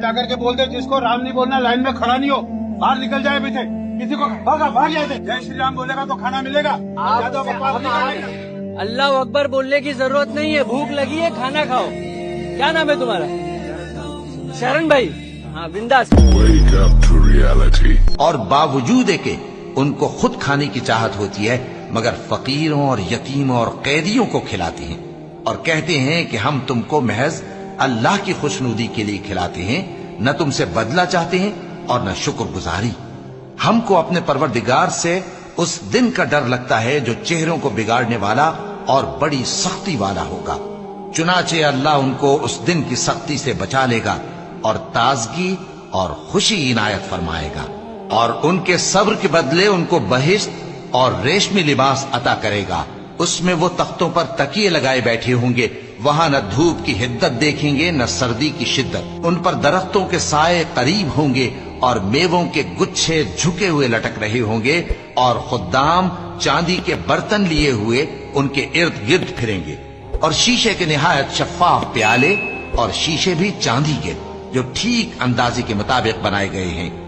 जाकर के बोल दे जिसको राम नहीं बोलना लाइन में खड़ा नहीं हो, बाहर निकल जाए अभी थे। किसी को भागा भाग जाते, जय श्री राम बोलेगा तो खाना मिलेगा। ज्यादा बकवास नहीं करना। अल्लाह अकबर बोलने की जरूरत नहीं है, भूख लगी है खाना खाओ। क्या नाम है तुम्हारा? शरण भाई। हाँ बिंदास। Wake up to reality. और बावजूद के उनको खुद खाने की चाहत होती है, मगर फकीरों और यतीमों और कैदियों को खिलाते हैं और कहते हैं कि हम तुमको महज अल्लाह की खुशनुदी के लिए खिलाते हैं, न तुमसे बदला चाहते हैं और न शुक्रगुजारी। हमको अपने परवरदिगार से उस दिन का डर लगता है जो चेहरों को बिगाड़ने वाला और बड़ी सख्ती वाला होगा। चुनाचे अल्लाह उनको उस दिन की सख्ती से बचा लेगा और ताजगी और खुशी इनायत फरमाएगा, और उनके सब्र के बदले उनको बहिश्त और रेशमी लिबास अता करेगा। उसमें वो तख्तों पर तकिए लगाए बैठे होंगे, वहां न धूप की हिद्दत देखेंगे न सर्दी की शिद्दत। उन पर दरख्तों के साए करीब होंगे और मेवों के गुच्छे झुके हुए लटक रहे होंगे, और खुद्दाम चांदी के बर्तन लिए हुए उनके इर्द गिर्द फिरेंगे, और शीशे के निहायत शफाफ प्याले और शीशे भी चांदी के जो ठीक अंदाजे के मुताबिक बनाए गए हैं।